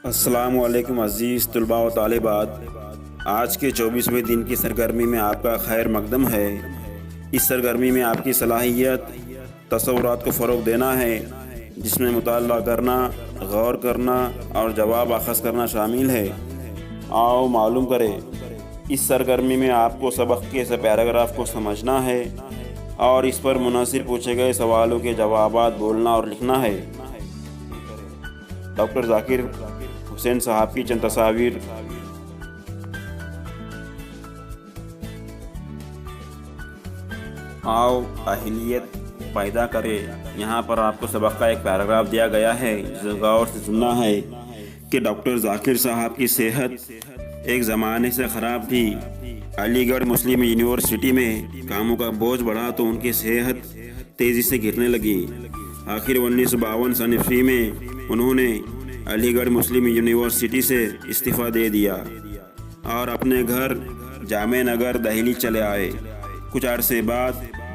السلام علیکم عزیز طلباء و طالبات، آج کے 24ویں دن کی سرگرمی میں آپ کا خیر مقدم ہے۔ اس سرگرمی میں آپ کی صلاحیت تصورات کو فروغ دینا ہے، جس میں مطالعہ کرنا، غور کرنا اور جواب اخذ کرنا شامل ہے۔ آؤ معلوم کریں۔ اس سرگرمی میں آپ کو سبق کے پیراگراف کو سمجھنا ہے اور اس پر منحصر پوچھے گئے سوالوں کے جوابات بولنا اور لکھنا ہے۔ ڈاکٹر ذاکر حسین صاحب کی چند تصاویر۔ آؤ اہلیت پیدا کرے۔ یہاں پر آپ کو سبق کا ایک پیراگراف دیا گیا ہے، جسے غور سے سننا ہے کہ ڈاکٹر ذاکر صاحب کی صحت ایک زمانے سے خراب تھی۔ علی گڑھ مسلم یونیورسٹی میں کاموں کا بوجھ بڑھا تو ان کی صحت تیزی سے گرنے لگی۔ آخر 1952 میں انہوں نے علی گڑھ مسلم یونیورسٹی سے استعفیٰ دے دیا اور اپنے گھر جامع نگر دہلی چلے آئے۔ کچھ عرصے بعد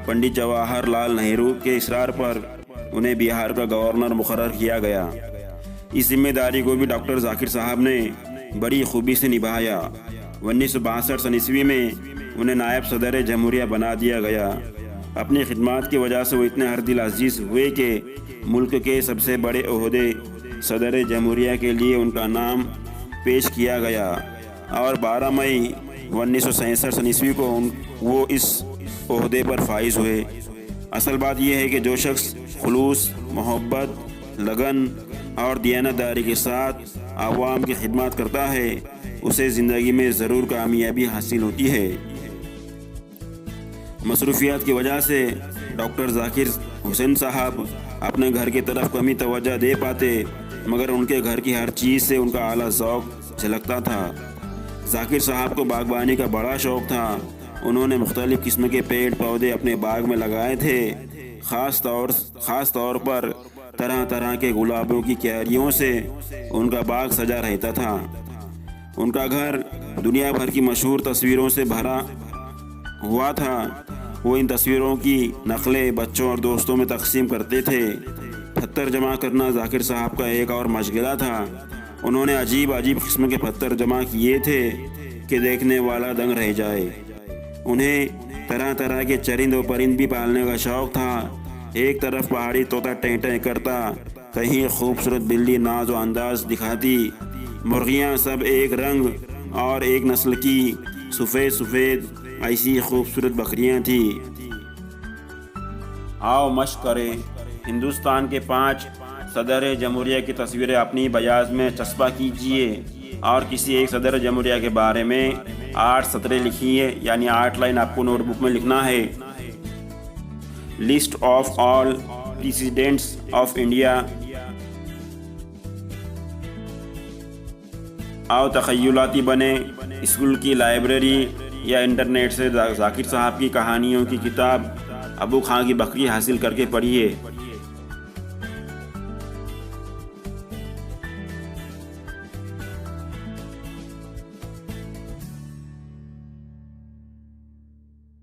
پنڈت جواہر لال نہرو کے اصرار پر انہیں بہار کا گورنر مقرر کیا گیا۔ اس ذمہ داری کو بھی ڈاکٹر ذاکر صاحب نے بڑی خوبی سے نبھایا۔ 1962 میں انہیں نائب صدر جمہوریہ بنا دیا گیا۔ اپنی خدمات کی وجہ سے وہ اتنے ہر دل عزیز ہوئے کہ ملک کے سب سے بڑے عہدے صدر جمہوریہ کے لیے ان کا نام پیش کیا گیا اور 12 مئی 1967 کو وہ اس عہدے پر فائز ہوئے۔ اصل بات یہ ہے کہ جو شخص خلوص، محبت، لگن اور دیانتداری کے ساتھ عوام کی خدمات کرتا ہے، اسے زندگی میں ضرور کامیابی حاصل ہوتی ہے۔ مصروفیات کی وجہ سے ڈاکٹر ذاکر حسین صاحب اپنے گھر کی طرف کمی توجہ دے پاتے، مگر ان کے گھر کی ہر چیز سے ان کا اعلیٰ ذوق جھلکتا تھا۔ ذاکر صاحب کو باغبانی کا بڑا شوق تھا۔ انہوں نے مختلف قسم کے پیڑ پودے اپنے باغ میں لگائے تھے۔ خاص طور پر طرح طرح کے گلابوں کی کیاریوں سے ان کا باغ سجا رہتا تھا۔ ان کا گھر دنیا بھر کی مشہور تصویروں سے بھرا ہوا تھا۔ وہ ان تصویروں کی نقلیں بچوں اور دوستوں میں تقسیم کرتے تھے۔ پتھر جمع کرنا ذاکر صاحب کا ایک اور مشغلہ تھا۔ انہوں نے عجیب قسم کے پتھر جمع کیے تھے کہ دیکھنے والا دنگ رہ جائے۔ انہیں طرح طرح کے چرند و پرند بھی پالنے کا شوق تھا۔ ایک طرف پہاڑی طوطا ٹیں ٹیں کرتا، کہیں خوبصورت بلی ناز و انداز دکھاتی۔ مرغیاں سب ایک رنگ اور ایک نسل کی سفید ایسی خوبصورت بکریاں تھیں۔ آؤ مشق کریں۔ ہندوستان کے 5 صدر جمہوریہ کی تصویریں اپنی بیاض میں چسپاں کیجیے اور کسی ایک صدر جمہوریہ کے بارے میں 8 سطریں لکھیے، یعنی 8 لائن آپ کو نوٹ بک میں لکھنا ہے۔ List of all presidents of India. آؤ تخیلاتی بنے۔ اسکول کی لائبریری یا انٹرنیٹ سے ذاکر صاحب کی کہانیوں کی کتاب ابو خان کی بکری حاصل کر کے پڑھیے۔